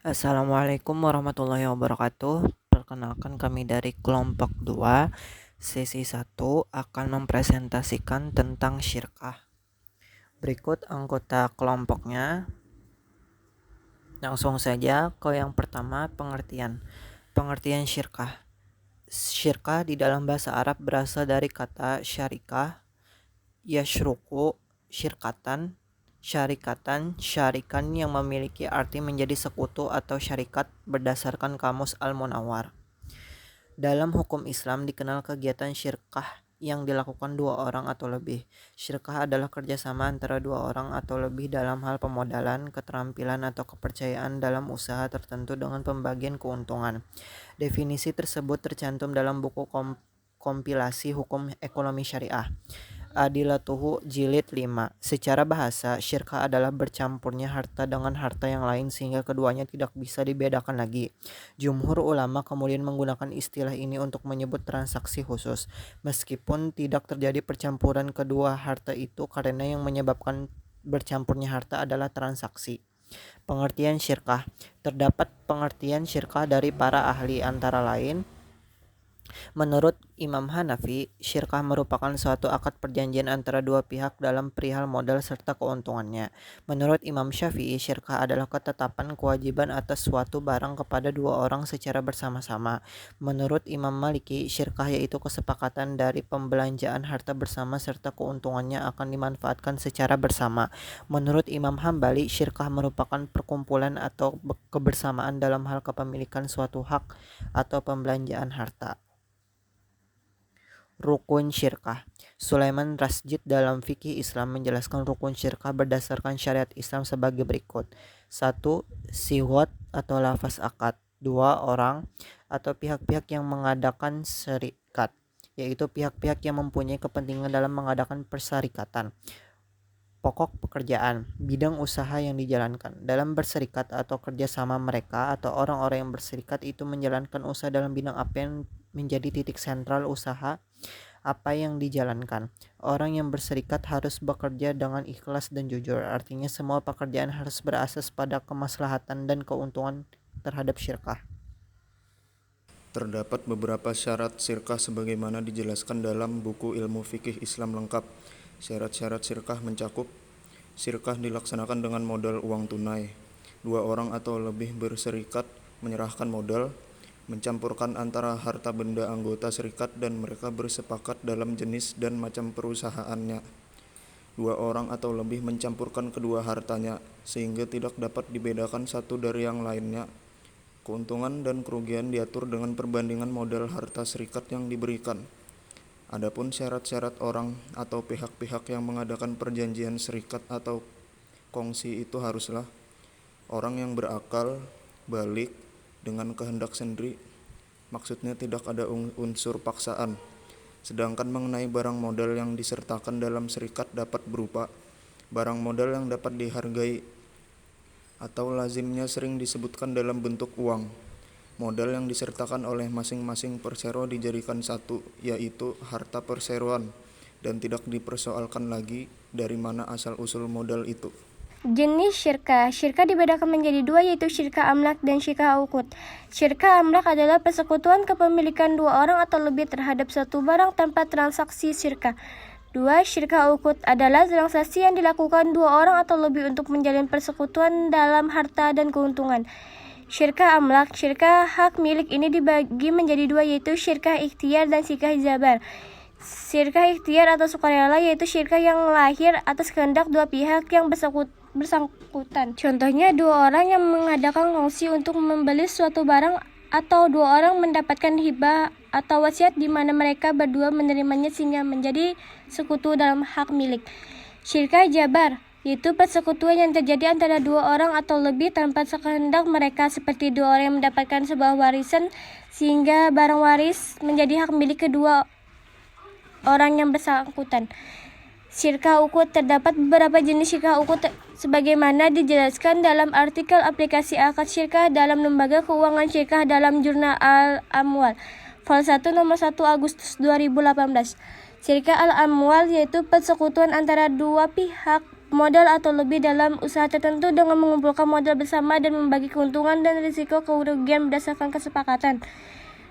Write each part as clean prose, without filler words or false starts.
Assalamualaikum warahmatullahi wabarakatuh. Perkenalkan kami dari kelompok 2 sesi 1 akan mempresentasikan tentang syirkah. Berikut anggota kelompoknya. Langsung saja ke yang pertama, pengertian. Pengertian syirkah. Syirkah di dalam bahasa Arab berasal dari kata syarikah, yashruku, syarikan yang memiliki arti menjadi sekutu atau syarikat berdasarkan Kamus Al-Munawwar. Dalam hukum Islam dikenal kegiatan syirkah yang dilakukan dua orang atau lebih. Syirkah adalah kerjasama antara dua orang atau lebih dalam hal pemodalan, keterampilan, atau kepercayaan dalam usaha tertentu dengan pembagian keuntungan. Definisi tersebut tercantum dalam buku kompilasi hukum ekonomi syariah, Adilatuhu Jilid 5. Secara bahasa, syirkah adalah bercampurnya harta dengan harta yang lain sehingga keduanya tidak bisa dibedakan lagi. Jumhur ulama kemudian menggunakan istilah ini untuk menyebut transaksi khusus, meskipun tidak terjadi percampuran kedua harta itu karena yang menyebabkan bercampurnya harta adalah transaksi. Pengertian syirkah. Terdapat pengertian syirkah dari para ahli antara lain. Menurut Imam Hanafi, syirkah merupakan suatu akad perjanjian antara dua pihak dalam perihal modal serta keuntungannya. Menurut Imam Syafi'i, syirkah adalah ketetapan kewajiban atas suatu barang kepada dua orang secara bersama-sama. Menurut Imam Maliki, syirkah yaitu kesepakatan dari pembelanjaan harta bersama serta keuntungannya akan dimanfaatkan secara bersama. Menurut Imam Hambali, syirkah merupakan perkumpulan atau kebersamaan dalam hal kepemilikan suatu hak atau pembelanjaan harta. Rukun syirkah. Sulaiman Rasjid dalam fikih Islam menjelaskan rukun syirkah berdasarkan syariat Islam sebagai berikut. 1. Siwat atau lafaz akad. 2. Orang atau pihak-pihak yang mengadakan serikat, yaitu pihak-pihak yang mempunyai kepentingan dalam mengadakan perserikatan. Pokok pekerjaan, bidang usaha yang dijalankan. Dalam berserikat atau kerjasama mereka atau orang-orang yang berserikat itu menjalankan usaha dalam bidang apa yang menjadi titik sentral usaha apa yang dijalankan. Orang yang berserikat harus bekerja dengan ikhlas dan jujur. Artinya semua pekerjaan harus berasas pada kemaslahatan dan keuntungan terhadap syirkah. Terdapat beberapa syarat syirkah sebagaimana dijelaskan dalam buku Ilmu Fikih Islam Lengkap. Syarat-syarat syirkah mencakup: syirkah dilaksanakan dengan modal uang tunai. Dua orang atau lebih berserikat menyerahkan modal, mencampurkan antara harta benda anggota serikat dan mereka bersepakat dalam jenis dan macam perusahaannya. Dua orang atau lebih mencampurkan kedua hartanya sehingga tidak dapat dibedakan satu dari yang lainnya. Keuntungan dan kerugian diatur dengan perbandingan modal harta serikat yang diberikan. Adapun syarat-syarat orang atau pihak-pihak yang mengadakan perjanjian serikat atau kongsi itu haruslah orang yang berakal, balik, dengan kehendak sendiri. Maksudnya tidak ada unsur paksaan. Sedangkan mengenai barang modal yang disertakan dalam serikat dapat berupa barang modal yang dapat dihargai atau lazimnya sering disebutkan dalam bentuk uang. Modal yang disertakan oleh masing-masing persero dijadikan satu, yaitu harta perseroan, dan tidak dipersoalkan lagi dari mana asal-usul modal itu. Jenis syirkah. Syirkah dibedakan menjadi dua, yaitu syirkah amlak dan syirkah ukut. Syirkah amlak adalah persekutuan kepemilikan dua orang atau lebih terhadap satu barang tanpa transaksi syirkah. 2. Syirkah ukut adalah transaksi yang dilakukan dua orang atau lebih untuk menjalin persekutuan dalam harta dan keuntungan. Syirkah amlak, syirkah hak milik ini dibagi menjadi dua, yaitu syirkah ikhtiar dan syirkah jabar. Syirkah ikhtiar atau sukarela yaitu syirkah yang lahir atas kehendak dua pihak yang bersangkutan. Contohnya, dua orang yang mengadakan kongsi untuk membeli suatu barang, atau dua orang mendapatkan hibah atau wasiat di mana mereka berdua menerimanya sehingga menjadi sekutu dalam hak milik. Syirkah jabar yaitu persekutuan yang terjadi antara dua orang atau lebih tanpa sekehendak mereka, seperti dua orang yang mendapatkan sebuah warisan sehingga barang waris menjadi hak milik kedua orang yang bersangkutan. Syirkah ukut. Terdapat beberapa jenis syirkah ukut sebagaimana dijelaskan dalam artikel aplikasi akad syirkah dalam Lembaga Keuangan Syirkah dalam Jurnal Al-Amwal, Vol 1 nomor 1 Agustus 2018. Syirkah Al-Amwal yaitu persekutuan antara dua pihak modal atau lebih dalam usaha tertentu dengan mengumpulkan modal bersama dan membagi keuntungan dan risiko kerugian berdasarkan kesepakatan.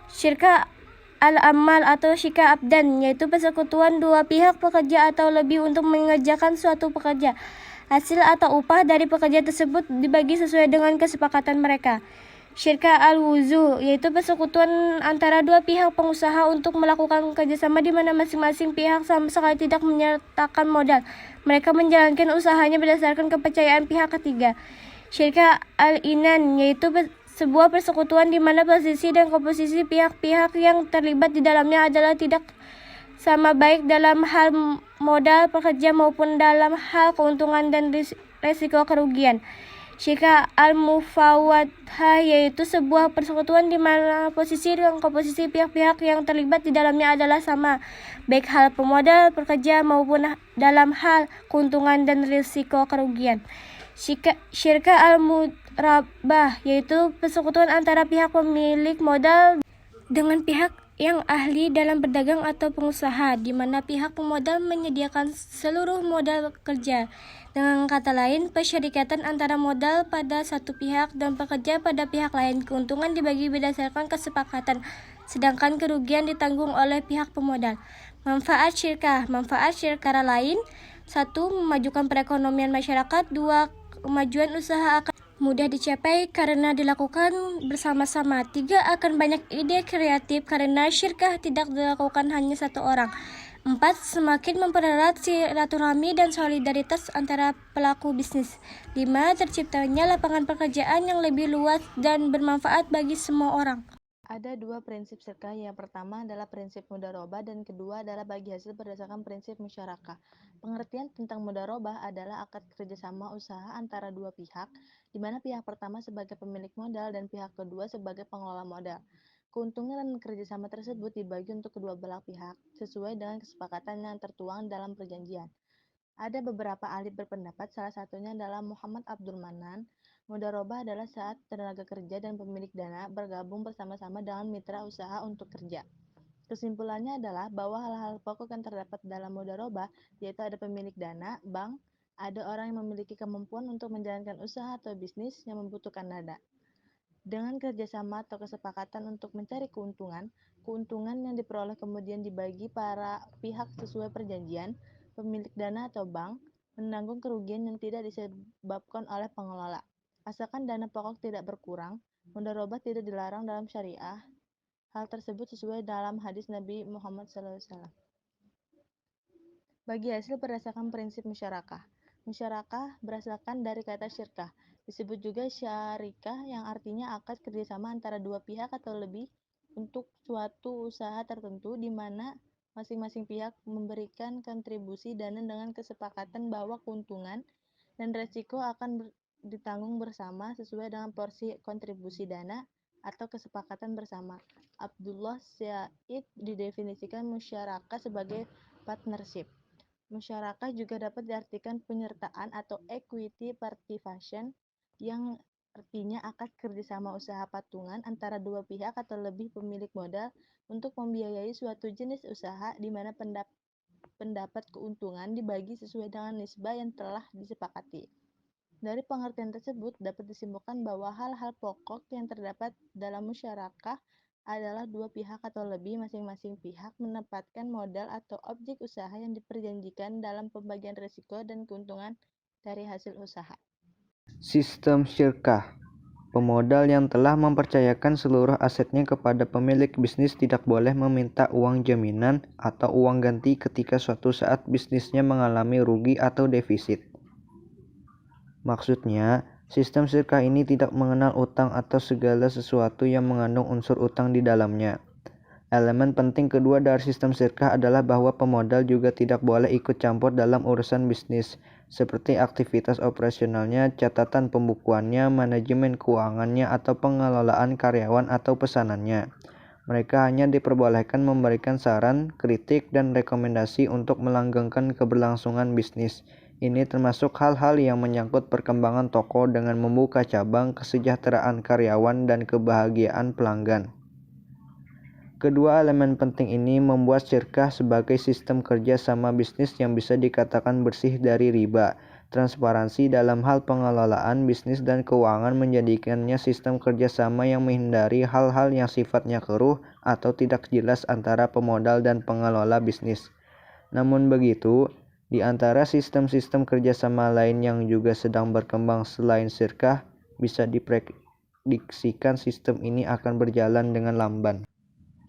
Syirka al-amal atau syirka abdan, yaitu persekutuan dua pihak pekerja atau lebih untuk mengerjakan suatu pekerja. Hasil atau upah dari pekerja tersebut dibagi sesuai dengan kesepakatan mereka. Syirka al-wuzu, yaitu persekutuan antara dua pihak pengusaha untuk melakukan kerjasama di mana masing-masing pihak sama sekali tidak menyertakan modal. Mereka menjalankan usahanya berdasarkan kepercayaan pihak ketiga. Syirka al-inan, yaitu sebuah persekutuan di mana posisi dan komposisi pihak-pihak yang terlibat di dalamnya adalah tidak sama baik dalam hal modal pekerja maupun dalam hal keuntungan dan risiko kerugian. Syirka al-mufawadhah, yaitu sebuah persekutuan di mana posisi dan komposisi pihak-pihak yang terlibat di dalamnya adalah sama, baik hal pemodal pekerja maupun dalam hal keuntungan dan risiko kerugian. Syirka al-murabah, yaitu persekutuan antara pihak pemilik modal dengan pihak yang ahli dalam berdagang atau pengusaha, di mana pihak pemodal menyediakan seluruh modal kerja. Dengan kata lain, persyarikatan antara modal pada satu pihak dan pekerja pada pihak lain. Keuntungan dibagi berdasarkan kesepakatan, sedangkan kerugian ditanggung oleh pihak pemodal. Manfaat syirka lain: 1. Memajukan perekonomian masyarakat. 2. Kemajuan usaha akan mudah dicapai karena dilakukan bersama-sama. 3. Akan banyak ide kreatif karena syirkah tidak dilakukan hanya satu orang. 4. Semakin mempererat silaturahmi dan solidaritas antara pelaku bisnis. 5. Terciptanya lapangan pekerjaan yang lebih luas dan bermanfaat bagi semua orang. Ada dua prinsip syirkah. Yang pertama adalah prinsip mudharabah dan kedua adalah bagi hasil berdasarkan prinsip musyarakah. Pengertian tentang mudharabah adalah akad kerjasama usaha antara dua pihak, di mana pihak pertama sebagai pemilik modal dan pihak kedua sebagai pengelola modal. Keuntungan dan kerjasama tersebut dibagi untuk kedua belah pihak sesuai dengan kesepakatan yang tertuang dalam perjanjian. Ada beberapa ahli berpendapat, salah satunya adalah Muhammad Abdul Manan. Mudharabah adalah saat tenaga kerja dan pemilik dana bergabung bersama-sama dengan mitra usaha untuk kerja. Kesimpulannya adalah bahwa hal-hal pokok yang terdapat dalam mudharabah, yaitu ada pemilik dana, bank, ada orang yang memiliki kemampuan untuk menjalankan usaha atau bisnis yang membutuhkan dana. Dengan kerjasama atau kesepakatan untuk mencari keuntungan yang diperoleh kemudian dibagi para pihak sesuai perjanjian. Pemilik dana atau bank menanggung kerugian yang tidak disebabkan oleh pengelola. Asalkan dana pokok tidak berkurang, mudharabah tidak dilarang dalam syariah. Hal tersebut sesuai dalam hadis Nabi Muhammad SAW. Bagi hasil berdasarkan prinsip musyarakah. Musyarakah berasalkan dari kata syirkah. Disebut juga syarikah yang artinya akad kerjasama antara dua pihak atau lebih untuk suatu usaha tertentu di mana masing-masing pihak memberikan kontribusi dana dengan kesepakatan bahwa keuntungan dan resiko akan ditanggung bersama sesuai dengan porsi kontribusi dana atau kesepakatan bersama. Abdullah Syaid didefinisikan musyarakah sebagai partnership. Musyarakah juga dapat diartikan penyertaan atau equity participation, yang artinya akad kerjasama usaha patungan antara dua pihak atau lebih pemilik modal untuk membiayai suatu jenis usaha di mana pendapat keuntungan dibagi sesuai dengan nisbah yang telah disepakati. Dari pengertian tersebut dapat disimpulkan bahwa hal-hal pokok yang terdapat dalam musyarakah adalah dua pihak atau lebih masing-masing pihak menempatkan modal atau objek usaha yang diperjanjikan dalam pembagian risiko dan keuntungan dari hasil usaha. Sistem syirkah. Pemodal yang telah mempercayakan seluruh asetnya kepada pemilik bisnis tidak boleh meminta uang jaminan atau uang ganti ketika suatu saat bisnisnya mengalami rugi atau defisit. Maksudnya, sistem syirkah ini tidak mengenal utang atau segala sesuatu yang mengandung unsur utang di dalamnya. Elemen penting kedua dari sistem syirkah adalah bahwa pemodal juga tidak boleh ikut campur dalam urusan bisnis, seperti aktivitas operasionalnya, catatan pembukuannya, manajemen keuangannya, atau pengelolaan karyawan atau pesanannya. Mereka hanya diperbolehkan memberikan saran, kritik, dan rekomendasi untuk melanggengkan keberlangsungan bisnis. Ini termasuk hal-hal yang menyangkut perkembangan toko dengan membuka cabang, kesejahteraan karyawan, dan kebahagiaan pelanggan. Kedua elemen penting ini membuat syirkah sebagai sistem kerja sama bisnis yang bisa dikatakan bersih dari riba. Transparansi dalam hal pengelolaan bisnis dan keuangan menjadikannya sistem kerjasama yang menghindari hal-hal yang sifatnya keruh atau tidak jelas antara pemodal dan pengelola bisnis. Namun begitu, di antara sistem-sistem kerjasama lain yang juga sedang berkembang selain syirkah, bisa diprediksikan sistem ini akan berjalan dengan lamban.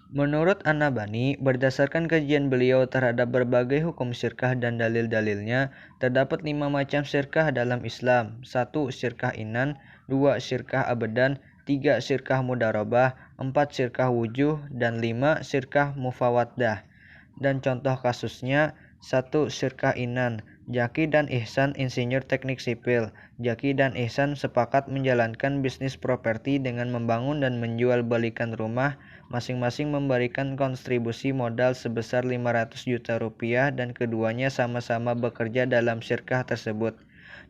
Menurut An-Nabhani, berdasarkan kajian beliau terhadap berbagai hukum syirkah dan dalil-dalilnya, terdapat 5 macam syirkah dalam Islam. 1. Syirkah inan, 2. Syirkah abadan, 3. Syirkah mudarobah, 4. Syirkah wujuh, dan 5. Syirkah mufawaddah. Dan contoh kasusnya, 1. Syirkah inan. Jaki dan Ihsan insinyur teknik sipil. Jaki dan Ihsan sepakat menjalankan bisnis properti dengan membangun dan menjual belikan rumah. Masing-masing memberikan kontribusi modal sebesar 500 juta rupiah dan keduanya sama-sama bekerja dalam syirkah tersebut.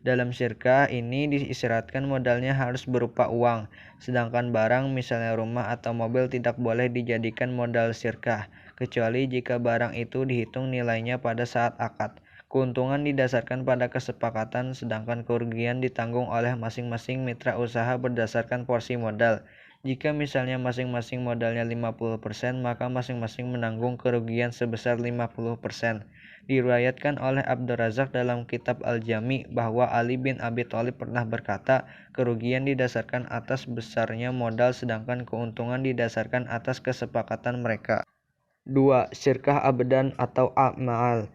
Dalam syirkah ini diisyaratkan modalnya harus berupa uang, sedangkan barang misalnya rumah atau mobil tidak boleh dijadikan modal syirkah, kecuali jika barang itu dihitung nilainya pada saat akad. Keuntungan didasarkan pada kesepakatan, sedangkan kerugian ditanggung oleh masing-masing mitra usaha berdasarkan porsi modal. Jika misalnya masing-masing modalnya 50%, maka masing-masing menanggung kerugian sebesar 50%. Diriwayatkan oleh Abdur Razak dalam kitab Al-Jami bahwa Ali bin Abi Thalib pernah berkata, kerugian didasarkan atas besarnya modal sedangkan keuntungan didasarkan atas kesepakatan mereka. 2. Syirkah abadan atau a'mal.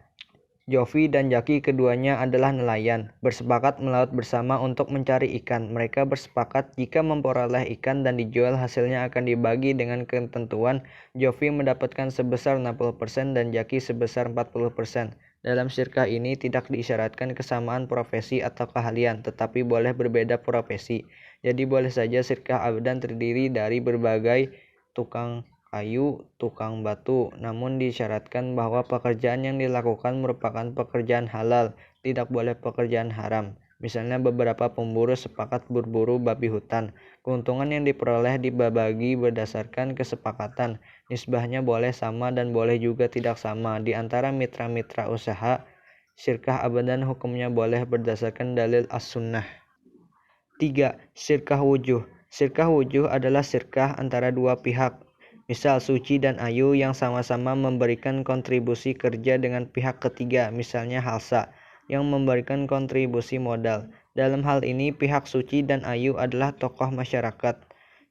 Jofi dan Jaki keduanya adalah nelayan, bersepakat melaut bersama untuk mencari ikan. Mereka bersepakat jika memperoleh ikan dan dijual hasilnya akan dibagi dengan ketentuan Jofi mendapatkan sebesar 60% dan Jaki sebesar 40%. Dalam syirkah ini tidak diisyaratkan kesamaan profesi atau keahlian, tetapi boleh berbeda profesi. Jadi boleh saja syirkah abadan terdiri dari berbagai tukang kayu, tukang batu, namun disyaratkan bahwa pekerjaan yang dilakukan merupakan pekerjaan halal, tidak boleh pekerjaan haram. Misalnya beberapa pemburu sepakat berburu babi hutan. Keuntungan yang diperoleh dibagi berdasarkan kesepakatan. Nisbahnya boleh sama dan boleh juga tidak sama. Di antara mitra-mitra usaha, syirkah abadan hukumnya boleh berdasarkan dalil as-sunnah. 3. Syirkah wujuh. Syirkah wujuh adalah syirkah antara dua pihak. Misal Suci dan Ayu yang sama-sama memberikan kontribusi kerja dengan pihak ketiga, misalnya Halsa, yang memberikan kontribusi modal. Dalam hal ini pihak Suci dan Ayu adalah tokoh masyarakat.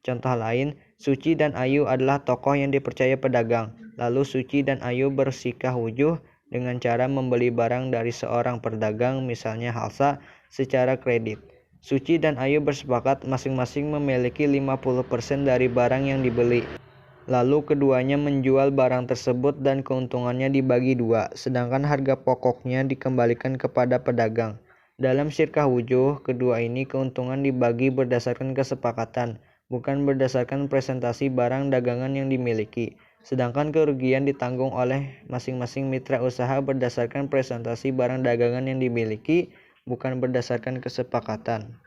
Contoh lain, Suci dan Ayu adalah tokoh yang dipercaya pedagang. Lalu Suci dan Ayu bersikah wujuh dengan cara membeli barang dari seorang pedagang, misalnya Halsa, secara kredit. Suci dan Ayu bersepakat masing-masing memiliki 50% dari barang yang dibeli. Lalu keduanya menjual barang tersebut dan keuntungannya dibagi dua, sedangkan harga pokoknya dikembalikan kepada pedagang. Dalam syirkah wujuh, kedua ini keuntungan dibagi berdasarkan kesepakatan, bukan berdasarkan presentasi barang dagangan yang dimiliki. Sedangkan kerugian ditanggung oleh masing-masing mitra usaha berdasarkan presentasi barang dagangan yang dimiliki, bukan berdasarkan kesepakatan.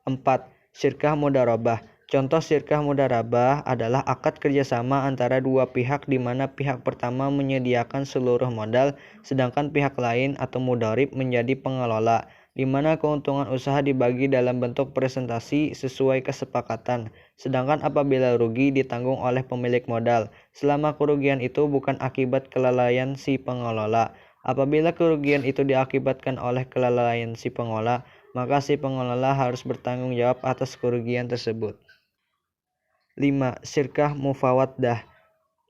4. Syirkah mudarobah. Contoh syirkah mudarabah adalah akad kerjasama antara dua pihak di mana pihak pertama menyediakan seluruh modal, sedangkan pihak lain atau mudharib menjadi pengelola, di mana keuntungan usaha dibagi dalam bentuk presentasi sesuai kesepakatan, sedangkan apabila rugi ditanggung oleh pemilik modal, selama kerugian itu bukan akibat kelalaian si pengelola. Apabila kerugian itu diakibatkan oleh kelalaian si pengelola, maka si pengelola harus bertanggung jawab atas kerugian tersebut. 5. Syirkah mufawaddah.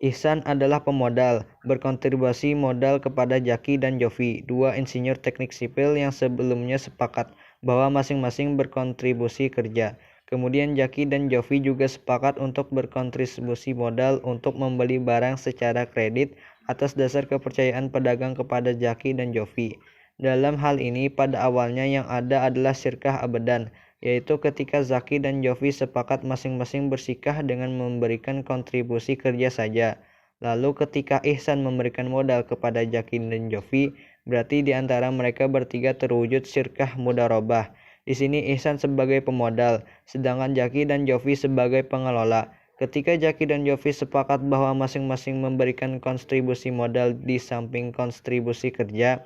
Ihsan adalah pemodal, berkontribusi modal kepada Jaki dan Jofi, dua insinyur teknik sipil yang sebelumnya sepakat bahwa masing-masing berkontribusi kerja. Kemudian Jaki dan Jofi juga sepakat untuk berkontribusi modal untuk membeli barang secara kredit atas dasar kepercayaan pedagang kepada Jaki dan Jofi. Dalam hal ini pada awalnya yang ada adalah syirkah abadan, yaitu ketika Zaki dan Jofi sepakat masing-masing bersikah dengan memberikan kontribusi kerja saja. Lalu ketika Ihsan memberikan modal kepada Jaki dan Jofi, berarti di antara mereka bertiga terwujud syirkah mudarobah. Di sini Ihsan sebagai pemodal, sedangkan Jaki dan Jofi sebagai pengelola. Ketika Jaki dan Jofi sepakat bahwa masing-masing memberikan kontribusi modal di samping kontribusi kerja,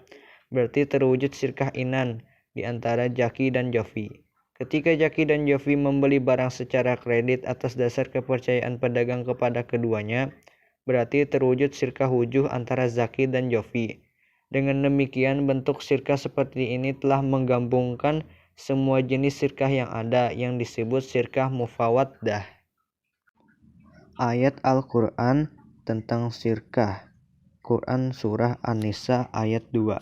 berarti terwujud syirkah inan di antara Jaki dan Jovi. Ketika Jaki dan Jovi membeli barang secara kredit atas dasar kepercayaan pedagang kepada keduanya, berarti terwujud syirkah wujuh antara Zaki dan Jovi. Dengan demikian, bentuk syirkah seperti ini telah menggabungkan semua jenis syirkah yang ada, yang disebut syirkah mufawaddah. Ayat Al-Quran tentang syirkah. Quran Surah An-Nisa ayat 2.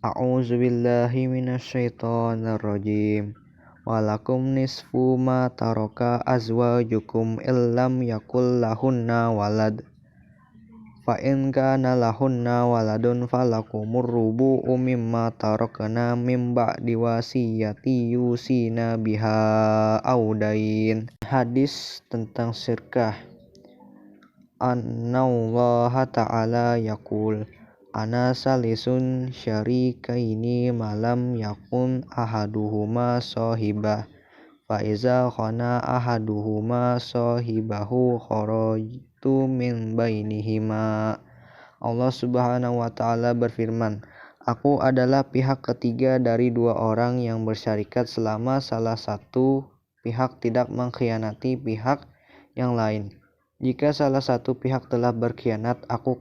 A'udzubillahi minasyaitonirrajim. Walakum nisfu ma taraka azwajukum illam yakul lahunna walad. Fa in kana lahunna waladun falakumur rubu'u mimma tarakna mim ba'di wasiyati yusina biha audain. Hadis tentang syirkah. Annallaha ta'ala yaqul ana salisun syarikaini malam yakun ahaduhuma sahibah fa iza khana ahaduhuma sahibahu kharajtu min bainihima. Allah Subhanahu wa taala berfirman, aku adalah pihak ketiga dari dua orang yang bersyarikat selama salah satu pihak tidak mengkhianati pihak yang lain. Jika salah satu pihak telah berkhianat, aku